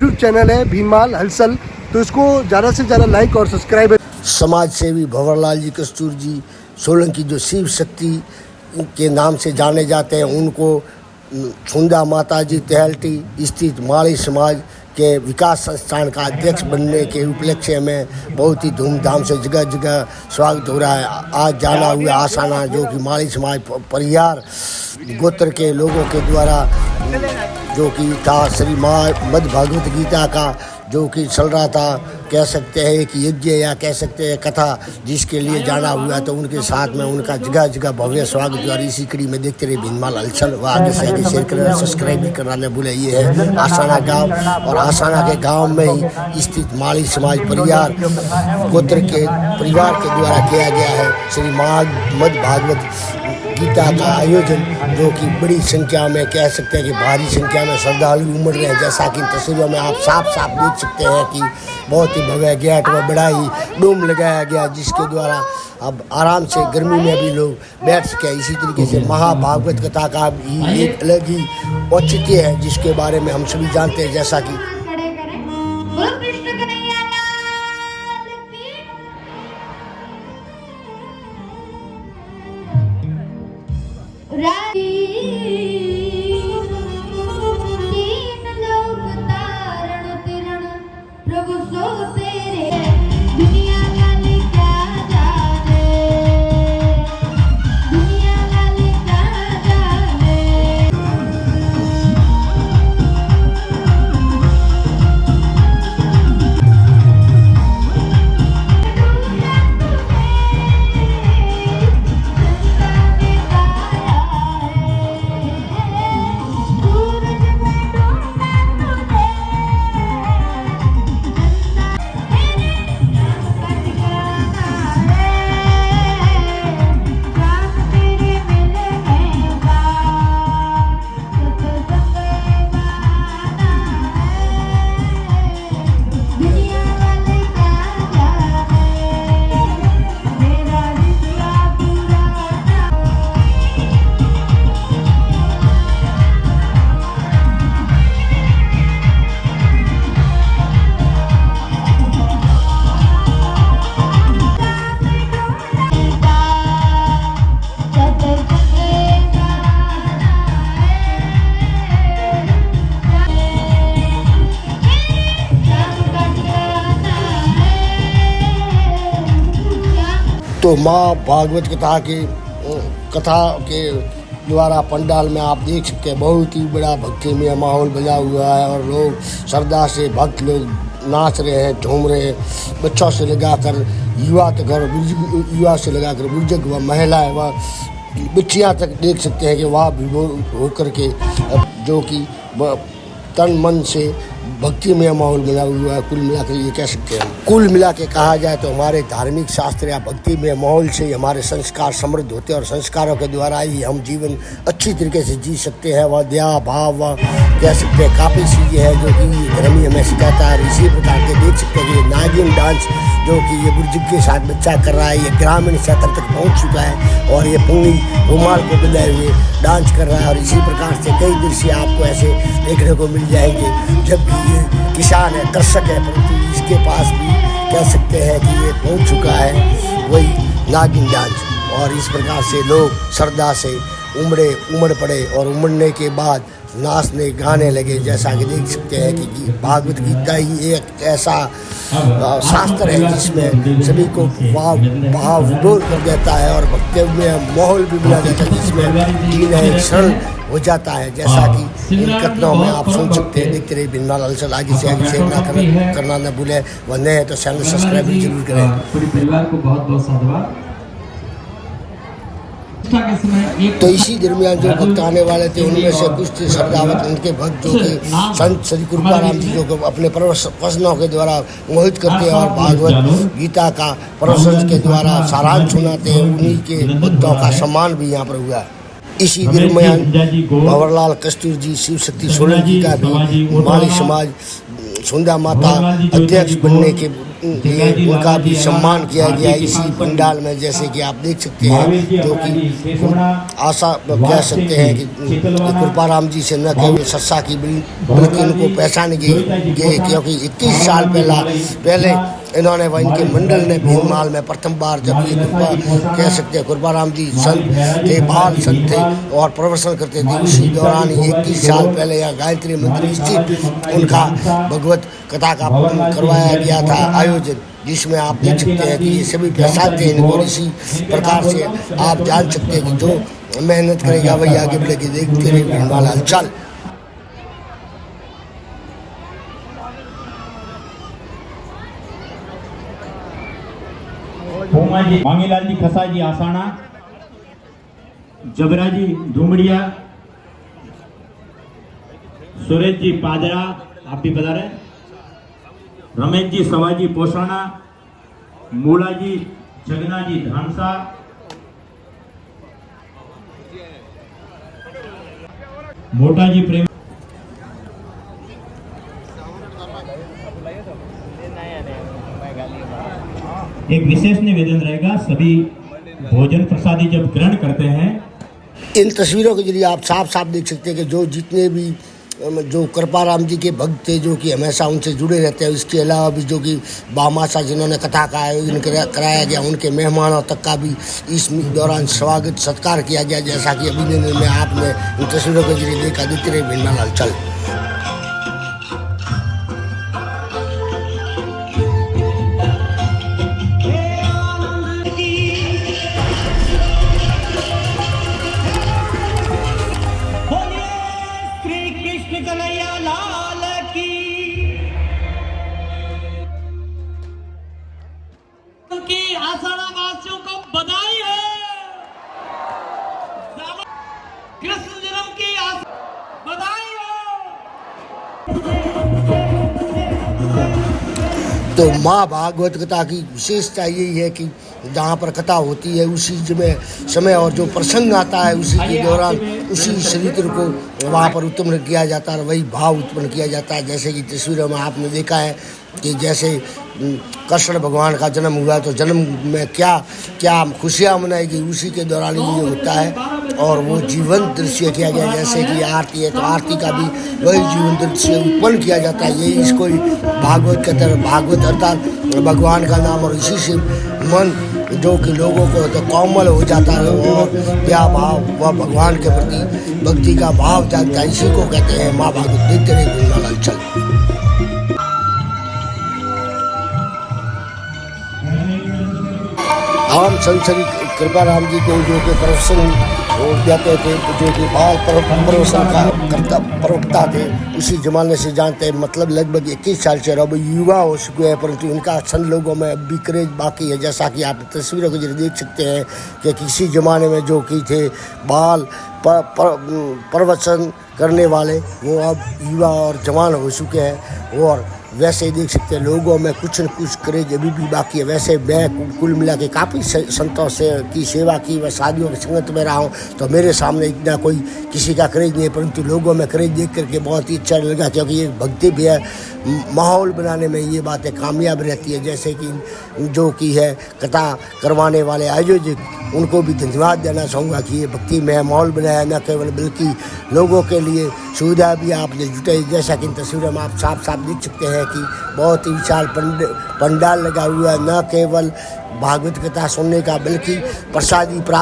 YouTube channel है भीमाल हलचल, तो इसको ज़्यादा से ज़्यादा लाइक और सब्सक्राइब। समाज सेवी भंवरलाल जी कस्तूर जी सोलंकी जो शिव शक्ति के नाम से जाने जाते हैं, उनको छुंदा माता जी तेहलटी स्थित माली समाज के विकास संस्थान का अध्यक्ष बनने के उपलक्ष्य में बहुत ही धूमधाम से जगह जगह स्वागत हो रहा है। आज जाना हुआ आसाना जो कि माली समाज परिवार गोत्र के लोगों के द्वारा जो कि था श्री मद् भागवत गीता का जो कि चल रहा था, कह सकते हैं कि यज्ञ या कह सकते हैं कथा, जिसके लिए जाना हुआ तो उनके साथ में उनका जगह जगह भव्य स्वागत हुआ। इसी कड़ी में देखते रहे भीमाल हलचल व आगे से आगे शेयर करें, सब्सक्राइब भी करना न भूले। ये है आसाना गांव और आसाना के गांव में ही स्थित माली समाज परिवार गोत्र के परिवार के द्वारा किया गया है श्री मद् भागवत गीता का आयोजन, जो कि बड़ी संख्या में कह सकते हैं कि भारी संख्या में श्रद्धालु उमड़ रहे हैं। जैसा कि तस्वीरों में आप साफ साफ देख सकते हैं कि बहुत ही भव्य गेट व बड़ा ही डोम लगाया गया, जिसके द्वारा अब आराम से गर्मी में भी लोग बैठ सके। इसी तरीके से महाभागवत कथा का भी एक अलग ही औचित्य है, जिसके बारे में हम सभी जानते हैं। जैसा कि तो माँ भागवत कथा के द्वारा पंडाल में आप देख सकते हैं बहुत ही बड़ा भक्तिमय माहौल बजा हुआ है और लोग श्रद्धा से भक्त लोग नाच रहे हैं, झूम रहे हैं। बच्चों से लगाकर युवा तक और युवा से लगाकर बुजुर्ग व महिलाएं व बच्चियाँ तक देख सकते हैं कि वह विभोर होकर के जो कि तन मन से भक्ति में माहौल मिला हुआ है। कुल मिलाकर ये कह सकते हैं, कुल मिला के कहा जाए तो हमारे धार्मिक शास्त्र या भक्ति में माहौल से ही हमारे संस्कार समृद्ध होते हैं और संस्कारों के द्वारा ही हम जीवन अच्छी तरीके से जी सकते हैं। वह दया भाव व कह सकते हैं काफ़ी चीज़ें हैं जो कि धर्म ही हमें सिखाता है। इसी प्रकार के देख सकते हैं कि नागिन डांस जो कि ये बुजुर्ग के साथ बच्चा कर रहा है, ये ग्रामीण स्तर तक पहुँच चुका है और ये पुंगी रुमाल को बंधाए हुए डांस कर रहा है। और इसी प्रकार से कई दृश्य आपको ऐसे देखने को मिल जाएंगे। जबकि ये किसान है, कृषक है, परंतु इसके पास भी कह सकते हैं कि ये पहुंच चुका है वही नागिन डांस। और इस प्रकार से लोग श्रद्धा से उमड़ पड़े और उमड़ने के बाद नाचने गाने लगे। जैसा कि देख सकते हैं कि भागवत गीता ही एक ऐसा शास्त्र है जिसमें सभी को भाव विभोर कर देता है और भक्ति में माहौल भी बना देता है, जिसमें जीना एक सरल हो जाता है। जैसा कि इन घटनाओं में आप सुन सकते हैं। देखते रहिए भीमाल हलचल, आगे से आगे शेयर करना न भूलें। वह नए हैं तो चैनल सब्सक्राइब जरूर करें। पूरे परिवार को बहुत बहुत साधुवाद। तो इसी दरमियान जो भक्त आने वाले थे उनमें से कुछ थे श्रद्धावत उनके भक्त जो कि संत श्री कृपाराम जी जो अपने प्रवचनों के द्वारा मोहित करते हैं और भागवत गीता का प्रवचन के द्वारा सारांश सुनाते हैं। उन्हीं के भक्तों का सम्मान भी यहाँ पर हुआ। इसी दरमियान भंवरलाल कस्तूर जी शिव शक्ति सोलंकी का भी माली समाज छुंदा माता अध्यक्ष बनने के उनका भी सम्मान किया गया इसी पंडाल में, जैसे कि आप देख सकते हैं, जो कि आशा कह सकते हैं कि कृपाराम जी से न केवल सत्सा की बल्कि उनको पहचान गई, क्योंकि 21 साल पहले इन्होंने इनके मंडल ने भीममाल में प्रथम बार जब ये कह सकते हैं कृपाराम जी संत थे, बाल संत थे और प्रवचन करते थे, उसी दौरान 21 साल पहले यहाँ गायत्री मंदिर स्थित उनका भगवत कथा का करवाया गया था आयोजन, जिसमें आप देख सकते हैं कि ये सभी पहचानते हैं इनको। इसी प्रकार से आप जान सकते हैं कि जो मेहनत करेगा वही आगे बढ़ेगी। देखते रहिए भीममाल हलचल। भोमा जी, मांगीलाल जी खसा जी आसाना, जबरा जी धुमड़िया, सुरेश जी पादरा, आप भी बता रहे, रमेश जी सवाजी पोषाणा, मूला जी जगना जी धानसा, मोटा जी प्रेम। एक विशेष निवेदन रहेगा, सभी भोजन प्रसादी जब ग्रहण करते हैं, इन तस्वीरों के जरिए आप साफ साफ देख सकते हैं कि जो जितने भी जो कृपाराम जी के भक्त थे, जो कि हमेशा उनसे जुड़े रहते हैं, इसके अलावा भी जो कि बामाशा जिन्होंने कथा का आयोजन कराया गया, उनके मेहमानों तक का भी इस दौरान स्वागत सत्कार किया गया, जैसा कि अभिनंदन में आपने इन तस्वीरों के जरिए देखा। देखते रहे भीममाल हलचल। आषाढ़ा वासियों को बधाई है, कृष्ण जन्म की बधाई है। तो माँ भागवत कथा की विशेषता यही है कि जहाँ पर कथा होती है उसी समय और जो प्रसंग आता है उसी के दौरान उसी चरित्र को वहाँ पर उत्पन्न किया जाता है और वही भाव उत्पन्न किया जाता है। जैसे कि तस्वीरों में आपने देखा है कि जैसे कृष्ण भगवान का जन्म हुआ तो जन्म में क्या क्या खुशियाँ मनाएगी, उसी के दौरान ये होता है और वो जीवंत दृश्य किया गया। जैसे कि आरती है तो आरती का भी वही जीवंत दृश्य उत्पन्न किया जाता है। यही इसको भागवत कहते हैं। भागवत अर्थात भगवान का नाम, और इसी से मन जो कि लोगों को तो कोमल हो जाता है और क्या भाव वह भगवान के प्रति भक्ति का भाव जागता है, इसी को कहते हैं माँ भागवत। देखते रहे भीममाल हलचल। आम संसरी कृपाराम जी को जो कि प्रवचन जाते थे, जो कि बाल प्रवचन का प्रवक्ता थे, उसी जमाने से जानते हैं। मतलब लगभग 21 साल से अब युवा हो चुके हैं, परंतु इनका सन लोगों में अब भी क्रेज बाकी है। जैसा कि आप तस्वीरों के जरिए देख सकते हैं कि किसी ज़माने में जो कि थे बाल प्रवचन करने वाले, वो अब युवा और जवान हो चुके हैं। और वैसे ही देख सकते हैं लोगों में कुछ न कुछ क्रेज अभी भी बाकी है। वैसे मैं कुल मिला के काफ़ी संतों से की सेवा की, व शादियों की संगत में रहा हूँ, तो मेरे सामने इतना कोई किसी का क्रेज नहीं है, परंतु लोगों में क्रेज देख करके बहुत ही अच्छा लगा, क्योंकि ये भक्ति भी है। माहौल बनाने में ये बातें कामयाब रहती है। जैसे कि जो कि है कथा करवाने वाले आयोजक, उनको भी धन्यवाद देना चाहूँगा कि ये भक्ति में माहौल बनाया, न केवल बल्कि लोगों के लिए सुविधा भी आपने जुटाई। जैसा कि इन तस्वीरों में आप साफ साफ देख सकते हैं कि बहुत ही विशाल पंडाल लगा हुआ है, न केवल भागवत कथा सुनने का बल्कि प्रसादी प्राप्त